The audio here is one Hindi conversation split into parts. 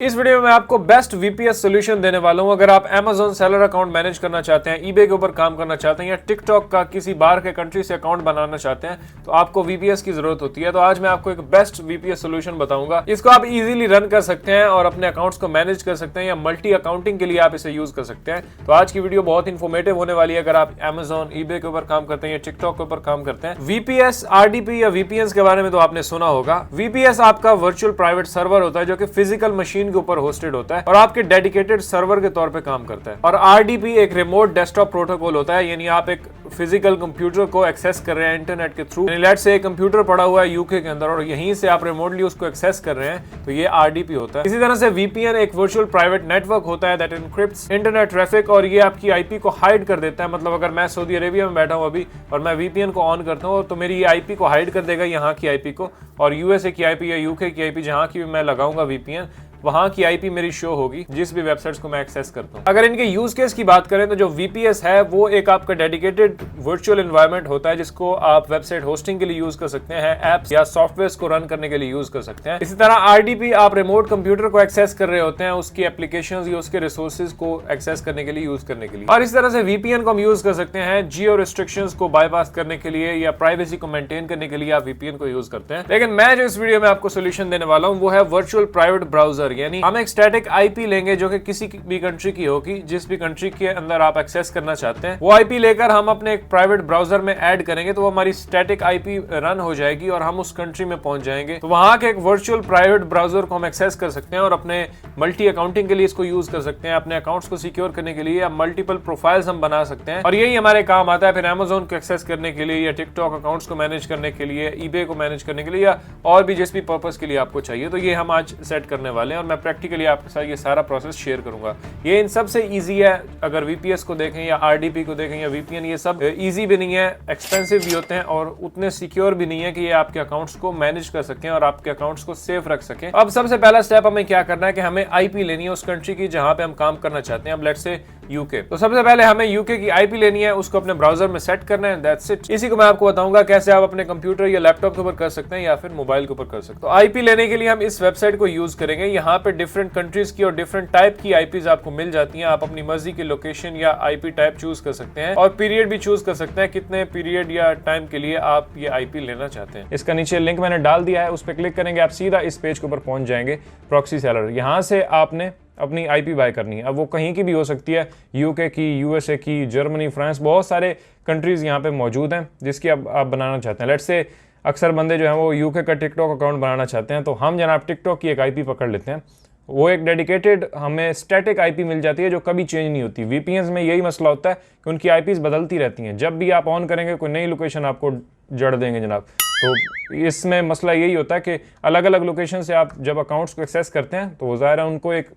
इस वीडियो में मैं आपको बेस्ट वीपीएस सोल्यूशन देने वाला हूं। अगर आप Amazon सेलर अकाउंट मैनेज करना चाहते हैं, eBay के ऊपर काम करना चाहते हैं या टिकटॉक का किसी बाहर के कंट्री से अकाउंट बनाना चाहते हैं तो आपको वीपीएस की जरूरत होती है। तो आज मैं आपको एक बेस्ट वीपीएस सोल्यूशन बताऊंगा। इसको आप इजीली रन कर सकते हैं और अपने अकाउंट्स को मैनेज कर सकते हैं या मल्टी अकाउंटिंग के लिए आप इसे यूज कर सकते हैं। तो आज की वीडियो बहुत इन्फॉर्मेटिव होने वाली है। अगर आप Amazon, eBay के ऊपर काम करते हैं या टिकटॉक के ऊपर काम करते हैं। वीपीएस, आरडीपी या वीपीएन के बारे में तो आपने सुना होगा। वीपीएस आपका वर्चुअल प्राइवेट सर्वर होता है जो कि फिजिकल मशीन के ऊपर होस्टेड होता है और आपके डेडिकेटेड सर्वर के तौर पे काम करता है। और आरडीपी एक रिमोट डेस्कटॉप प्रोटोकॉल होता है, यानी आप एक फिजिकल कंप्यूटर को एक्सेस कर रहे हैं इंटरनेट के थ्रू। लेट्स से एक कंप्यूटर पड़ा हुआ है यूके के अंदर और यहीं से आप रिमोटली उसको एक्सेस कर रहे हैं, तो ये आरडीपी होता है। इसी तरह से वीपीएन एक वर्चुअल प्राइवेट नेटवर्क होता है दैट एनक्रिप्ट्स इंटरनेट ट्रैफिक और ये आपकी आईपी को हाइड कर देता है। मतलब अगर मैं सऊदी अरेबिया में बैठा हूं अभी और मैं वीपीएन को ऑन करता हूं तो मेरी ये आईपी को हाइड कर देगा, यहाँ की आईपी को, और यूएसए की आईपी या यूके की आईपी जहां की भी मैं लगाऊंगा वीपीएन वहां की आईपी मेरी शो होगी जिस भी वेबसाइट्स को मैं एक्सेस करता हूं। अगर इनके यूज केस की बात करें तो जो वीपीएस है वो एक आपका डेडिकेटेड वर्चुअल एनवायरनमेंट होता है जिसको आप वेबसाइट होस्टिंग के लिए यूज कर सकते हैं, एप्स या सॉफ्टवेयर को रन करने के लिए यूज कर सकते हैं। इसी तरह आरडीपी आप रिमोट कंप्यूटर को एक्सेस कर रहे होते हैं, उसकी एप्लीकेशंस या उसके रिसोर्सेज को एक्सेस करने के लिए यूज करने के लिए। और इस तरह से वीपीएन को हम यूज कर सकते हैं जियो रिस्ट्रिक्शंस को बाईपास करने के लिए या प्राइवेसी को मेंटेन करने के लिए आप वीपीएन को यूज करते हैं। लेकिन मैं जो इस वीडियो में आपको सोल्यूशन देने वाला हूं वो है वर्चुअल प्राइवेट ब्राउजर, यानी हम एक स्टैटिक आईपी लेंगे जो कि किसी भी कंट्री की होगी, जिस भी कंट्री के अंदर आप एक्सेस करना चाहते हैं वो आईपी लेकर हम अपने एक प्राइवेट ब्राउजर में ऐड करेंगे तो वो हमारी स्टैटिक आईपी रन हो जाएगी और हम उस कंट्री में पहुंच जाएंगे। तो वहां के एक वर्चुअल प्राइवेट ब्राउजर को हम एक्सेस कर सकते हैं और अपने मल्टी अकाउंटिंग के लिए इसको यूज कर सकते हैं, अपने अकाउंट्स को सिक्योर करने के लिए या मल्टीपल प्रोफाइल्स हम बना सकते हैं और यही हमारे काम आता है फिर Amazon को एक्सेस करने के लिए या टिकटॉक अकाउंट्स को मैनेज करने के लिए, eBay को मैनेज करने के लिए या और भी जिस भी पर्पस के लिए आपको चाहिए। तो ये हम आज सेट करने वाले हैं और मैं प्रैक्टिकली आपके साथ ये सारा प्रोसेस शेयर करूंगा। ये इन सबसे इजी है। अगर वीपीएस को देखें या आरडीपी को देखें या वीपीएन, ये सब इजी भी नहीं है, एक्सपेंसिव भी होते हैं और उतने सिक्योर भी नहीं है कि ये आपके अकाउंट्स को मैनेज कर सकें और आपके अकाउंट्स को सेफ रख सकें। अब सबसे पहला स्टेप हमें क्या करना है कि हमें आईपी लेनी है उस कंट्री की जहां पे हम काम करना चाहते हैं। अब लेट्स से यूके, तो सबसे पहले हमें यूके की आईपी लेनी है, उसको अपने ब्राउजर में सेट करना है, दैट्स इट। इसी को मैं आपको बताऊंगा कैसे आप अपने कंप्यूटर या लैपटॉप के ऊपर कर सकते हैं या फिर मोबाइल के ऊपर कर सकते हैं। तो आईपी लेने के लिए हम इस वेबसाइट को यूज करेंगे। यहाँ पे डिफरेंट कंट्रीज की और डिफरेंट टाइप की आईपीज आपको मिल जाती हैं। आप अपनी मर्जी की लोकेशन या आईपी टाइप चूज कर सकते हैं और पीरियड भी चूज कर सकते हैं, कितने पीरियड या टाइम के लिए आप ये आईपी लेना चाहते हैं। इसका नीचे लिंक मैंने डाल दिया है, उस पर क्लिक करेंगे आप सीधा इस पेज के ऊपर पहुंच जाएंगे, प्रॉक्सी सेलर। यहाँ से आपने अपनी आईपी बाय करनी है। अब वो कहीं की भी हो सकती है, यूके की, यूएसए की, जर्मनी, फ्रांस, बहुत सारे कंट्रीज यहाँ पे मौजूद हैं जिसकी आप बनाना चाहते हैं। लेट्स से अक्सर बंदे जो हैं वो यूके का टिकटॉक अकाउंट बनाना चाहते हैं, तो हम जनाब टिकटॉक की एक आईपी पकड़ लेते हैं। वो एक डेडिकेटेड हमें स्टैटिक आईपी मिल जाती है जो कभी चेंज नहीं होती। वीपीएन में यही मसला होता है कि उनकी आईपीज बदलती रहती हैं, जब भी आप ऑन करेंगे कोई नई लोकेशन आपको जड़ देंगे जनाब। तो इसमें मसला यही होता है कि अलग अलग लोकेशन से आप जब अकाउंट्स को एक्सेस करते हैं तो ज़ाहिर है उनको एक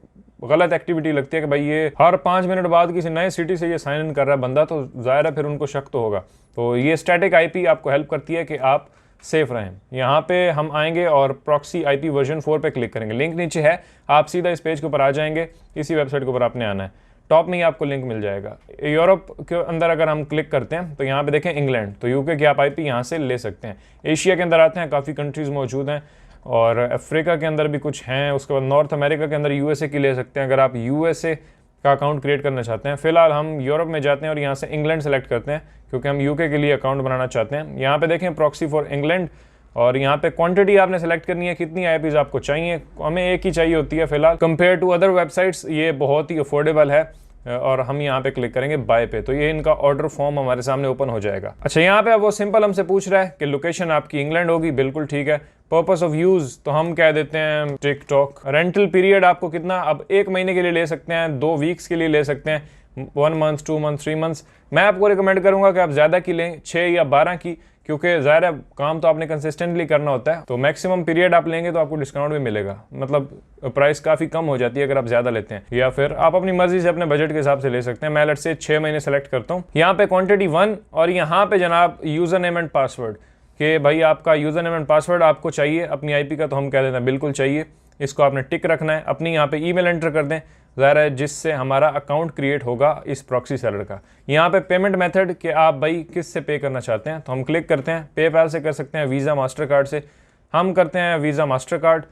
गलत एक्टिविटी लगती है कि भाई ये हर 5 मिनट बाद किसी नए सिटी से ये साइन इन कर रहा है बंदा, तो ज़ाहिर है फिर उनको शक तो होगा। तो ये स्टैटिक आईपी आपको हेल्प करती है कि आप सेफ रहें। यहाँ पे हम आएंगे और प्रॉक्सी आईपी वर्जन 4 पे क्लिक करेंगे। लिंक नीचे है, आप सीधा इस पेज के ऊपर आ जाएंगे। इसी वेबसाइट के ऊपर आपने आना है, टॉप में ही आपको लिंक मिल जाएगा। यूरोप के अंदर अगर हम क्लिक करते हैं तो यहाँ पे देखें इंग्लैंड, तो यूके की आप आईपी यहाँ से ले सकते हैं। एशिया के अंदर आते हैं, काफ़ी कंट्रीज मौजूद हैं और अफ्रीका के अंदर भी कुछ हैं। उसके बाद नॉर्थ अमेरिका के अंदर यूएसए की ले सकते हैं अगर आप यूएसए का अकाउंट क्रिएट करना चाहते हैं। फिलहाल हम यूरोप में जाते हैं और यहाँ से इंग्लैंड सेलेक्ट करते हैं क्योंकि हम यूके के लिए अकाउंट बनाना चाहते हैं। यहाँ पे देखें प्रॉक्सी फॉर इंग्लैंड और यहाँ पे क्वांटिटी आपने सेलेक्ट करनी है, कितनी आईपीज आपको चाहिए। हमें एक ही चाहिए होती है फिलहाल। कंपेयर टू अदर वेबसाइट्स ये बहुत ही अफोर्डेबल है और हम यहाँ पे क्लिक करेंगे बाय पे, तो ये इनका ऑर्डर फॉर्म हमारे सामने ओपन हो जाएगा। अच्छा, यहाँ पे अब वो सिंपल हमसे पूछ रहा है कि लोकेशन आपकी इंग्लैंड होगी, बिल्कुल ठीक है। पर्पस ऑफ यूज तो हम कह देते हैं टिकटॉक। रेंटल पीरियड आपको कितना, अब 1 महीने के लिए ले सकते हैं, 2 वीक्स के लिए ले सकते हैं, 1 मंथ, 2 मंथ, 3 मंथ्स। मैं आपको रिकमेंड करूंगा कि आप ज़्यादा की लें, 6 या 12 की, क्योंकि ज़ाहिर है काम तो आपने कंसिस्टेंटली करना होता है। तो मैक्सिमम पीरियड आप लेंगे तो आपको डिस्काउंट भी मिलेगा, मतलब प्राइस काफ़ी कम हो जाती है अगर आप ज़्यादा लेते हैं। या फिर आप अपनी मर्जी से अपने बजट के हिसाब से ले सकते हैं। मैं लेट्स से 6 महीने सेलेक्ट करता हूँ। यहाँ पे क्वांटिटी 1 और यहाँ पे जनाब यूज़र नेम एंड पासवर्ड कि भाई आपका यूज़र नेम एंड पासवर्ड आपको चाहिए अपनी आईपी का, तो हम कह देते हैं बिल्कुल चाहिए। इसको आपने टिक रखना है। अपनी यहाँ पे ईमेल एंटर कर दें, ज़ाहिर है जिससे हमारा अकाउंट क्रिएट होगा इस प्रॉक्सी सेलर का। यहाँ पे पेमेंट मेथड कि आप भाई किस से पे करना चाहते हैं, तो हम क्लिक करते हैं। पेपैल से कर सकते हैं, वीज़ा मास्टर कार्ड से। हम करते हैं visa master card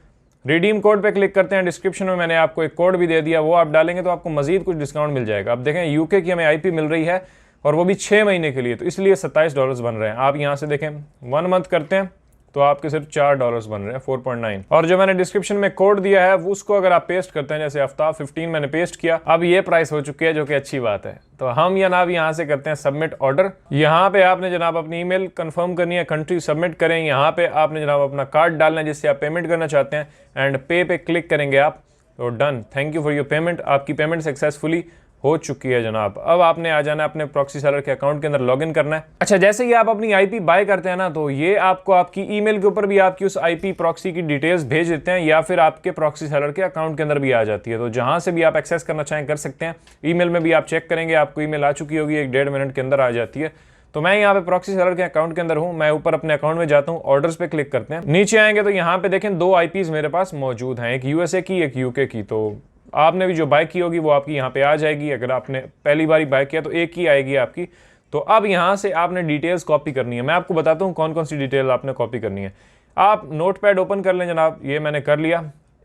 redeem code पे क्लिक करते हैं। डिस्क्रिप्शन में मैंने आपको एक कोड भी दे दिया, वो आप डालेंगे तो आपको मजीद कुछ डिस्काउंट मिल जाएगा। अब देखें यूके की हमें आईपी मिल रही है और वो भी 6 महीने के लिए, तो इसलिए $27 बन रहे हैं। आप यहाँ से देखें 1 मंथ करते हैं तो आपके सिर्फ $4 बन रहे हैं, 4.9। और जो मैंने डिस्क्रिप्शन में कोड दिया है वो उसको अगर आप पेस्ट करते हैं, जैसे आफ्ताब 15 मैंने पेस्ट किया, अब ये प्राइस हो चुकी है, जो कि अच्छी बात है। तो हम जनाब यहाँ से करते हैं सबमिट ऑर्डर। यहाँ पे आपने जनाब अपनी ईमेल कंफर्म करनी है, कंट्री सबमिट करें। यहाँ पे आपने जनाब अपना कार्ड डालना है जिससे आप पेमेंट करना चाहते हैं, एंड पे क्लिक करेंगे आप, तो done, thank you for your payment. आपकी पेमेंट सक्सेसफुली हो चुकी है जनाब। अब आपने आ जाना है अपने प्रॉक्सी सेलर के अकाउंट के अंदर, लॉगिन करना है। अच्छा, जैसे ही आप अपनी आईपी बाय करते हैं ना, तो ये आपको आपकी ईमेल के ऊपर भी आपकी उस आईपी प्रॉक्सी की डिटेल्स भेज देते हैं, या फिर आपके प्रॉक्सी सेलर के अकाउंट के अंदर भी आ जाती है। तो जहां से भी आप एक्सेस करना चाहें कर सकते हैं। ईमेल में भी आप चेक करेंगे, आपको ईमेल आ चुकी होगी, 1-1.5 मिनट के अंदर आ जाती है। तो मैं यहाँ पे प्रॉक्सी सेलर के अकाउंट के अंदर हूँ, मैं ऊपर अपने अकाउंट में जाता हूँ, ऑर्डर्स पे क्लिक करते हैं। नीचे आएंगे तो यहाँ पे देखें 2 आईपीज मेरे पास मौजूद हैं, एक यूएसए की, एक यूके की। तो आपने भी जो बाय की होगी वो आपकी यहाँ पे आ जाएगी। अगर आपने पहली बार बाय किया तो एक ही आएगी आपकी। तो अब यहाँ से आपने डिटेल्स कॉपी करनी है। मैं आपको बताता हूँ कौन कौन सी डिटेल आपने कॉपी करनी है। आप नोटपैड ओपन कर लें जनाब, ये मैंने कर लिया।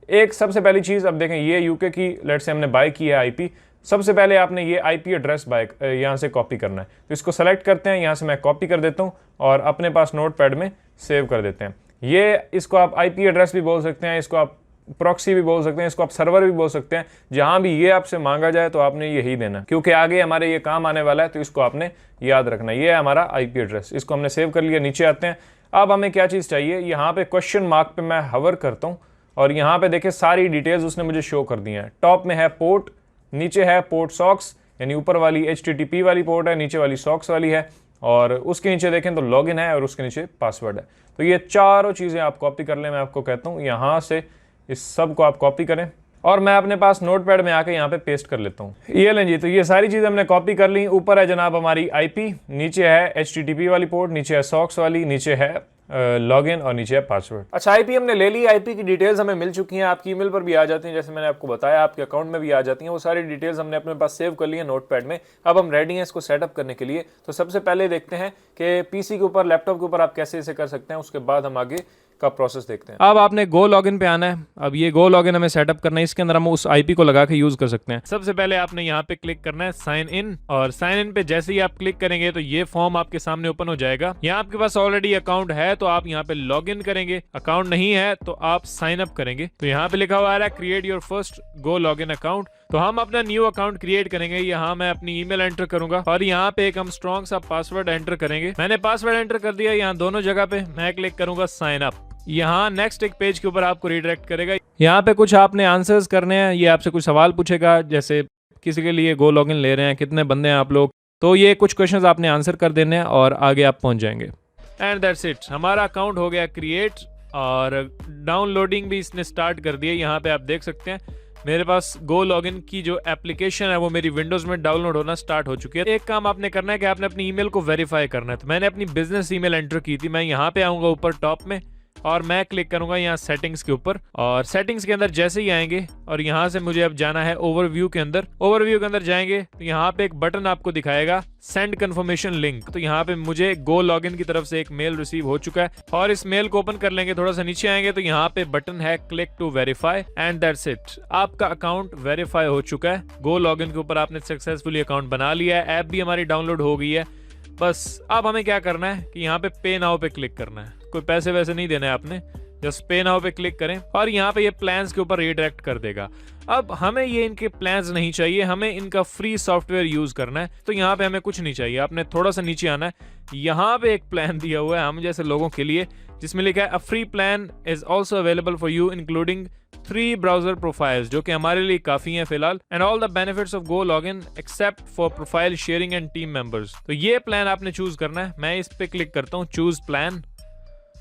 एक सबसे पहली चीज़, अब देखें ये यूके की लेट से हमने बाय की है आईपी। सबसे पहले आपने ये आईपी एड्रेस बाय यहाँ से कॉपी करना है, तो इसको सेलेक्ट करते हैं, यहाँ से मैं कॉपी कर देता हूँ और अपने पास नोटपैड में सेव कर देते हैं। ये इसको आप आईपी एड्रेस भी बोल सकते हैं, इसको आप प्रॉक्सी भी बोल सकते हैं, इसको आप सर्वर भी बोल सकते हैं। जहां भी ये आपसे मांगा जाए तो आपने यही देना, क्योंकि आगे हमारे ये काम आने वाला है, तो इसको आपने याद रखना। ये है हमारा आईपी एड्रेस, इसको हमने सेव कर लिया। नीचे आते हैं, अब हमें क्या चीज़ चाहिए। यहाँ पे क्वेश्चन मार्क पे मैं हवर करता हूँ और यहाँ पे देखिए सारी डिटेल्स उसने मुझे शो कर दी हैं। टॉप में है पोर्ट, नीचे है पोर्ट सॉक्स, यानी ऊपर वाली HTTP वाली पोर्ट है, नीचे वाली सॉक्स वाली है, और उसके नीचे देखें तो लॉगिन है और उसके नीचे पासवर्ड है। तो ये चारों चीज़ें आप कॉपी कर लें। मैं आपको कहता हूँ यहाँ से इस सब को आप कॉपी करें और मैं अपने पास नोटपैड में आके यहाँ पे पेस्ट कर लेता हूँ। ये लें जी, तो ये सारी चीज़ें हमने कॉपी कर ली। ऊपर है जनाब हमारी आईपी, नीचे है HTTP वाली पोर्ट, नीचे है सॉक्स वाली, नीचे है लॉगिन और नीचे है पासवर्ड। अच्छा, आईपी हमने ले ली, आईपी की डिटेल्स हमें मिल चुकी हैं, आपकी ईमेल पर भी आ जाती हैं, जैसे मैंने आपको बताया, आपके अकाउंट में भी आ जाती हैं। वो सारी डिटेल्स हमने अपने पास सेव कर ली है नोटपैड में। अब हम रेडी हैं इसको सेटअप करने के लिए। तो सबसे पहले देखते हैं कि पीसी के ऊपर, लैपटॉप के ऊपर आप कैसे इसे कर सकते हैं, उसके बाद हम आगे का प्रोसेस देखते हैं। अब आपने गो लॉगिन पे आना है। अब ये गो लॉगिन हमें सेटअप करना है, इसके अंदर हम उस आईपी को लगा के यूज कर सकते हैं। सबसे पहले आपने यहाँ पे क्लिक करना है साइन इन, और साइन इन पे जैसे ही आप क्लिक करेंगे तो ये फॉर्म आपके सामने ओपन हो जाएगा। यहाँ आपके पास ऑलरेडी अकाउंट है तो आप यहाँ पे लॉगिन करेंगे, अकाउंट नहीं है तो आप साइन अप करेंगे। तो यहाँ पे लिखा हुआ आ रहा है create your first go login account, तो हम अपना न्यू अकाउंट क्रिएट करेंगे। यहाँ मैं अपनी ईमेल एंटर करूंगा और यहाँ पे एक हम स्ट्रॉन्ग सा पासवर्ड एंटर करेंगे। मैंने पासवर्ड एंटर कर दिया यहाँ दोनों जगह पे। मैं क्लिक करूंगा साइन अप। यहाँ नेक्स्ट एक पेज के ऊपर आपको रिडायरेक्ट करेगा। यहाँ पे कुछ आपने आंसर्स करने हैं, ये आपसे कुछ सवाल पूछेगा, जैसे किसी के लिए गो लॉगिन ले रहे हैं, कितने बंदे हैं आप लोग, तो ये कुछ क्वेश्चंस आपने आंसर कर देने हैं और आगे आप पहुंच जाएंगे। एंड दैट्स इट, हमारा अकाउंट हो गया क्रिएट और डाउनलोडिंग भी इसने स्टार्ट कर दी है। यहाँ पे आप देख सकते हैं मेरे पास गो लॉगिन की जो एप्लीकेशन है वो मेरी विंडोज में डाउनलोड होना स्टार्ट हो चुकी है। एक काम आपने करना है कि आपने अपनी ईमेल को वेरीफाई करना है। तो मैंने अपनी बिजनेस ईमेल एंटर की थी। मैं यहाँ पे आऊंगा ऊपर टॉप में और मैं क्लिक करूंगा यहाँ सेटिंग्स के ऊपर, और सेटिंग्स के अंदर जैसे ही आएंगे और यहाँ से मुझे अब जाना है ओवरव्यू के अंदर। ओवरव्यू के अंदर जाएंगे तो यहाँ पे एक बटन आपको दिखाएगा सेंड कंफर्मेशन लिंक। तो यहाँ पे मुझे गो लॉगिन की तरफ से एक मेल रिसीव हो चुका है और इस मेल को ओपन कर लेंगे। थोड़ा सा नीचे आएंगे तो यहाँ पे बटन है click to verify, and that's it, आपका अकाउंट वेरीफाई हो चुका है। गो लॉगिन के ऊपर आपने सक्सेसफुली अकाउंट बना लिया है, ऐप भी हमारी डाउनलोड हो गई है। बस अब हमें क्या करना है कि यहाँ पे नाउ पे क्लिक करना है। कोई पैसे वैसे नहीं देने आपने, जस्ट पे नाउ पे क्लिक करें और यहाँ पे ये प्लान्स के ऊपर रिडायरेक्ट कर देगा। अब हमें ये इनके प्लान्स नहीं चाहिए, हमें इनका फ्री सॉफ्टवेयर यूज करना है। तो यहाँ पे हमें कुछ नहीं चाहिए, आपने थोड़ा सा नीचे आना है। यहाँ पे एक प्लान दिया हुआ है हम जैसे लोगों के लिए, जिसमें लिखा है a free plan is also available for you including 3 browser profiles, जो कि हमारे लिए काफी हैं फिलहाल, and all the benefits of go login except for profile sharing and team members. तो ये प्लान आपने चूज करना है। मैं इस पे क्लिक करता हूँ, चूज प्लान।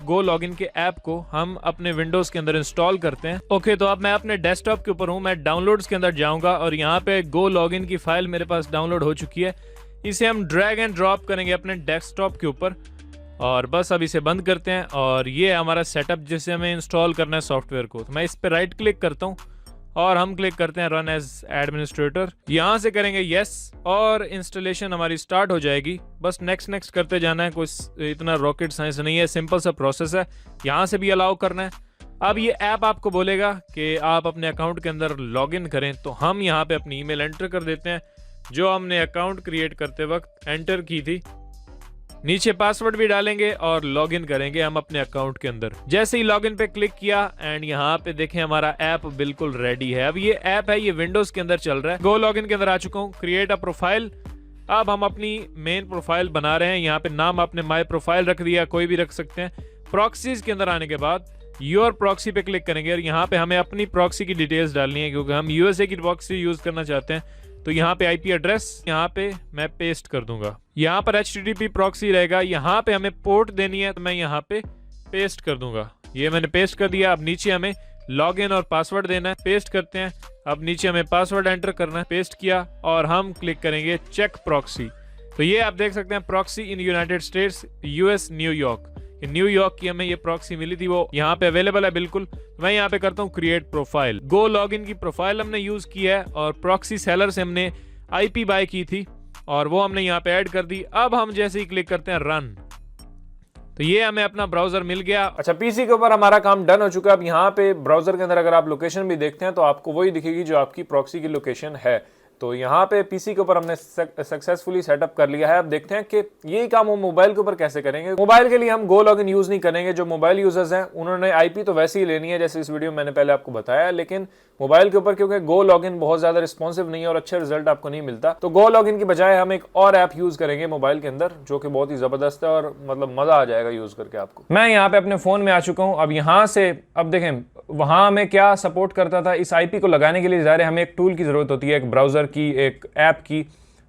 गो लॉगिन के ऐप को हम अपने विंडोज के अंदर इंस्टॉल करते हैं। ओके, तो अब मैं अपने डेस्कटॉप के ऊपर हूँ, मैं डाउनलोड्स के अंदर जाऊंगा और यहाँ पे गो लॉगिन की फाइल मेरे पास डाउनलोड हो चुकी है। इसे हम ड्रैग एंड ड्रॉप करेंगे अपने डेस्कटॉप के ऊपर और बस अब इसे बंद करते हैं। और ये हमारा सेटअप जिसे हमें इंस्टॉल करना है सॉफ्टवेयर को। तो मैं इस पर राइट क्लिक करता हूँ और हम क्लिक करते हैं रन एज एडमिनिस्ट्रेटर। यहाँ से करेंगे यस और इंस्टॉलेशन हमारी स्टार्ट हो जाएगी। बस नेक्स्ट करते जाना है, कोई इतना रॉकेट साइंस नहीं है, सिंपल सा प्रोसेस है। यहाँ से भी अलाउ करना है अब ये ऐप आपको बोलेगा कि आप अपने अकाउंट के अंदर लॉगिन करें, तो हम यहाँ पे अपनी ईमेल एंटर कर देते हैं जो हमने अकाउंट क्रिएट करते वक्त एंटर की थी। नीचे पासवर्ड भी डालेंगे और लॉगिन करेंगे हम अपने अकाउंट के अंदर। जैसे ही लॉगिन पे क्लिक किया एंड यहाँ पे देखें हमारा ऐप बिल्कुल रेडी है। अब ये ऐप है, ये विंडोज के अंदर चल रहा है। गो लॉगिन के अंदर आ चुका हूँ, क्रिएट अ प्रोफाइल। अब हम अपनी मेन प्रोफाइल बना रहे हैं। यहाँ पे नाम आपने माई प्रोफाइल रख दिया, कोई भी रख सकते हैं। प्रॉक्सीज के अंदर आने के बाद योर प्रॉक्सी पे क्लिक करेंगे और यहाँ पे हमें अपनी प्रॉक्सी की डिटेल्स डालनी है क्योंकि हम यूएसए की प्रॉक्सी यूज करना चाहते हैं। तो यहाँ पे आईपी एड्रेस यहाँ पे मैं पेस्ट कर दूंगा। यहाँ पर HTTP प्रॉक्सी रहेगा, यहाँ पे हमें पोर्ट देनी है तो मैं यहाँ पे पेस्ट कर दूंगा। ये मैंने पेस्ट कर दिया। अब नीचे हमें लॉगिन और पासवर्ड देना है, पेस्ट करते हैं। अब नीचे हमें पासवर्ड एंटर करना है, पेस्ट किया और हम क्लिक करेंगे चेक प्रॉक्सी। तो ये आप देख सकते हैं proxy in United states US New York. New York की हमें ये प्रॉक्सी मिली थी, वो यहाँ पे अवेलेबल है बिल्कुल। मैं यहाँ पे करता हूँ क्रिएट प्रोफाइल। गो लॉगिन की प्रोफाइल हमने यूज की है और प्रॉक्सी सेलर से हमने IP बाय की थी और वो हमने यहाँ पे ऐड कर दी। अब हम जैसे ही क्लिक करते हैं रन, तो ये हमें अपना ब्राउजर मिल गया। अच्छा, पीसी के ऊपर हमारा काम डन हो चुका है। अब यहाँ पे ब्राउजर के अंदर अगर आप लोकेशन भी देखते हैं तो आपको वही दिखेगी जो आपकी प्रॉक्सी की लोकेशन है। तो यहाँ पे पीसी के ऊपर हमने सक्सेसफुली सेटअप कर लिया है। अब देखते हैं कि यही काम हम मोबाइल के ऊपर कैसे करेंगे। मोबाइल के लिए हम गो लॉगिन यूज नहीं करेंगे। जो मोबाइल यूजर्स हैं उन्होंने आईपी तो वैसे ही लेनी है जैसे इस वीडियो में मैंने पहले आपको बताया, लेकिन मोबाइल के ऊपर क्योंकि गो लॉगिन बहुत ज्यादा रिस्पॉन्सिव नहीं है और अच्छे रिजल्ट आपको नहीं मिलता, तो गो लॉगिन की बजाय हम एक और ऐप यूज करेंगे मोबाइल के अंदर जो कि बहुत ही जबरदस्त है और मतलब मजा आ जाएगा यूज करके आपको। मैं यहाँ पे अपने फोन में आ चुका हूँ। अब यहाँ से अब देखें वहां हमें क्या सपोर्ट करता था, इस आईपी को लगाने के लिए ज़ाहिर है हमें एक टूल की ज़रूरत होती है, एक ब्राउज़र की, एक ऐप की,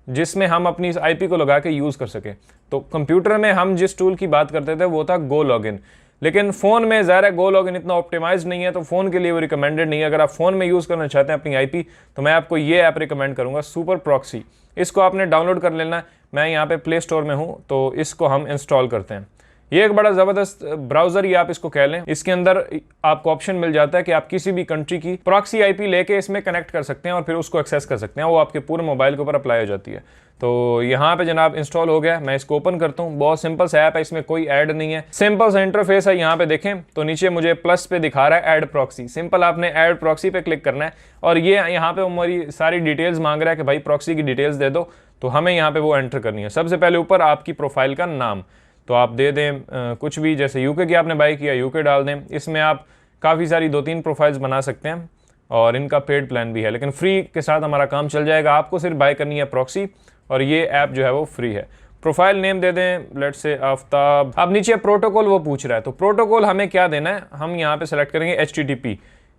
जिसमें हम अपनी इस आईपी को लगा के यूज़ कर सके। तो कंप्यूटर में हम जिस टूल की बात करते थे वो था गो लॉगिन, लेकिन फ़ोन में ज़ाहिर है गो लॉगिन इतना ऑप्टिमाइज नहीं है, तो फ़ोन के लिए वो रिकमेंडेड नहीं है। अगर आप फ़ोन में यूज़ करना चाहते हैं अपनी आईपी तो मैं आपको ये ऐप रिकमेंड करूँगा, सुपर प्रॉक्सी। इसको आपने डाउनलोड कर लेना है। मैं यहाँ पे प्ले स्टोर में हूँ तो इसको हम इंस्टॉल करते हैं। ये एक बड़ा ज़बरदस्त ब्राउज़र ही आप इसको कह लें। इसके अंदर आपको ऑप्शन मिल जाता है कि आप किसी भी कंट्री की प्रॉक्सी आईपी लेके इसमें कनेक्ट कर सकते हैं और फिर उसको एक्सेस कर सकते हैं। वो आपके पूरे मोबाइल के ऊपर अप्लाई हो जाती है। तो यहाँ पे जनाब इंस्टॉल हो गया। मैं इसको ओपन करता हूँ। बहुत सिंपल सा ऐप है, इसमें कोई ऐड नहीं है, सिंपल सा इंटरफेस है। यहाँ पे देखें तो नीचे मुझे प्लस पे दिखा रहा है ऐड प्रॉक्सी। सिंपल आपने ऐड प्रॉक्सी पे क्लिक करना है और ये यहाँ पे हमारी सारी डिटेल्स मांग रहा है कि भाई प्रॉक्सी की डिटेल्स दे दो, तो हमें यहाँ पे वो एंटर करनी है। सबसे पहले ऊपर आपकी प्रोफाइल का नाम तो आप दे दें कुछ भी, जैसे यूके की आपने बाई किया यूके डाल दें। इसमें आप काफ़ी सारी 2-3 प्रोफाइल्स बना सकते हैं और इनका पेड प्लान भी है, लेकिन फ्री के साथ हमारा काम चल जाएगा। आपको सिर्फ बाय करनी है प्रॉक्सी और ये ऐप जो है वो फ्री है। प्रोफाइल नेम दे दें, लेट्स से आफ्ताब। अब नीचे प्रोटोकॉल वो पूछ रहा है, तो प्रोटोकॉल हमें क्या देना है, हम यहाँ पे सेलेक्ट करेंगे HTTP।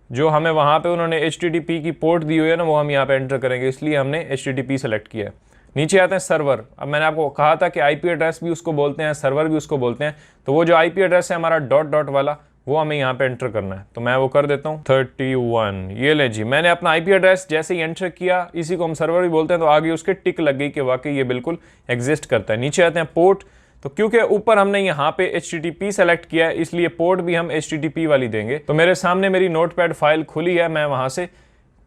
जो हमें वहाँ पे उन्होंने HTTP की पोर्ट दी हुई है ना, वो हम यहाँ पे एंटर करेंगे, इसलिए हमने HTTP सेलेक्ट किया है। नीचे आते हैं सर्वर। अब मैंने आपको कहा था कि आईपी एड्रेस भी उसको बोलते हैं, सर्वर भी उसको बोलते हैं। तो वो जो आईपी एड्रेस है हमारा डॉट वाला, वो हमें यहाँ पे एंटर करना है। तो मैं वो कर देता हूँ 31। ये ले जी, मैंने अपना आईपी एड्रेस जैसे ही एंटर किया, इसी को हम सर्वर भी बोलते हैं, तो आगे उसके टिक लग गई कि वाकई ये बिल्कुल एग्जिस्ट करता है। नीचे आते हैं पोर्ट। तो क्योंकि ऊपर हमने यहाँ पे HTTP सेलेक्ट किया है, इसलिए पोर्ट भी हम HTTP वाली देंगे। तो मेरे सामने मेरी नोटपैड फाइल खुली है, मैं वहाँ से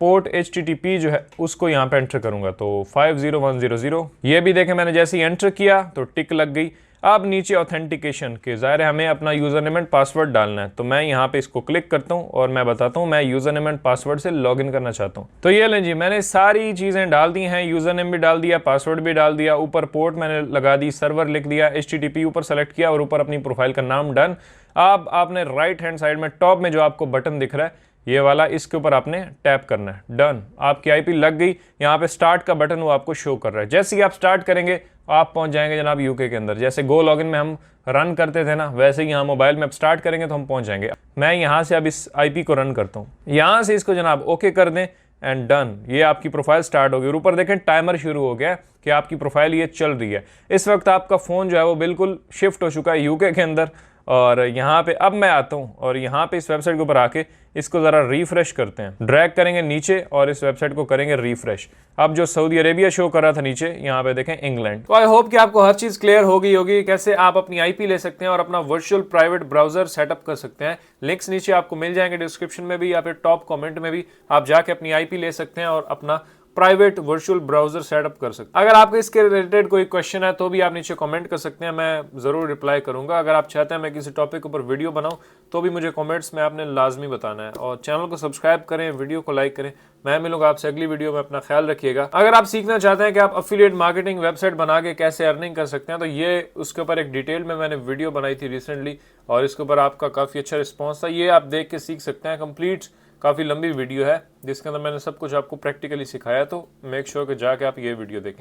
पोर्ट HTTP जो है उसको यहाँ पे एंटर करूंगा, तो 50100। ये भी देखें मैंने जैसे ही एंटर किया तो टिक लग गई। अब नीचे ऑथेंटिकेशन के ज़ाहिर है हमें अपना यूज़र नेम एंड पासवर्ड डालना है, तो मैं यहाँ पे इसको क्लिक करता हूँ और मैं बताता हूँ मैं यूज़र नेम एंड पासवर्ड से लॉगिन करना चाहता हूँ। तो ये लें जी, मैंने सारी चीज़ें डाल दी हैं, यूज़र नेम भी डाल दिया, पासवर्ड भी डाल दिया, ऊपर पोर्ट मैंने लगा दी, सर्वर लिख दिया, HTTP ऊपर सेलेक्ट किया और ऊपर अपनी प्रोफाइल का नाम डन। अब आपने राइट हैंड साइड में टॉप में जो आपको बटन दिख रहा है ये वाला, इसके ऊपर आपने टैप करना है। डन, आपकी आईपी लग गई। यहाँ पे स्टार्ट का बटन वो आपको शो कर रहा है। जैसे ही आप स्टार्ट करेंगे आप पहुंच जाएंगे जनाब यूके के अंदर। जैसे गो लॉगिन में हम रन करते थे ना, वैसे ही यहाँ मोबाइल में अब स्टार्ट करेंगे तो हम पहुंच जाएंगे। मैं यहाँ से अब इस आईपी को रन करता हूँ, यहाँ से इसको जनाब ओके कर दें एंड डन। ये आपकी प्रोफाइल स्टार्ट हो गई और ऊपर देखें टाइमर शुरू हो गया कि आपकी प्रोफाइल ये चल रही है। इस वक्त आपका फ़ोन जो है वो बिल्कुल शिफ्ट हो चुका है यूके के अंदर। और यहाँ पे अब मैं आता हूँ और यहाँ पे इस वेबसाइट के ऊपर आके इसको ज़रा रिफ्रेश करते हैं। ड्रैग करेंगे नीचे और इस वेबसाइट को करेंगे रिफ्रेश। अब जो सऊदी अरेबिया शो कर रहा था नीचे, यहाँ पे देखें इंग्लैंड। तो आई होप कि आपको हर चीज़ क्लियर हो गई होगी, कैसे आप अपनी आईपी ले सकते हैं और अपना वर्चुअल प्राइवेट ब्राउजर सेटअप कर सकते हैं। लिंक्स नीचे आपको मिल जाएंगे डिस्क्रिप्शन में भी या फिर टॉप कमेंट में भी। आप जाके अपनी आईपी ले सकते हैं और अपना प्राइवेट वर्चुअल ब्राउजर सेटअप कर सकते हैं। अगर आपको इसके रिलेटेड कोई क्वेश्चन है तो भी आप नीचे कमेंट कर सकते हैं, मैं जरूर रिप्लाई करूंगा। अगर आप चाहते हैं मैं किसी टॉपिक ऊपर वीडियो बनाऊं तो भी मुझे कमेंट्स में आपने लाजमी बताना है। और चैनल को सब्सक्राइब करें, वीडियो को लाइक करें। मैं मिलूंगा आपसे अगली वीडियो में, अपना ख्याल रखिएगा। अगर आप सीखना चाहते हैं कि आप एफिलिएट मार्केटिंग वेबसाइट बना के कैसे अर्निंग कर सकते हैं तो ये उसके ऊपर एक डिटेल में मैंने वीडियो बनाई थी रिसेंटली और इसके ऊपर आपका काफ़ी अच्छा रिस्पॉन्स था। ये आप देख के सीख सकते हैं। कंप्लीट काफ़ी लंबी वीडियो है जिसके अंदर मैंने सब कुछ आपको प्रैक्टिकली सिखाया, तो मेक श्योर कि जाके आप ये वीडियो देखें।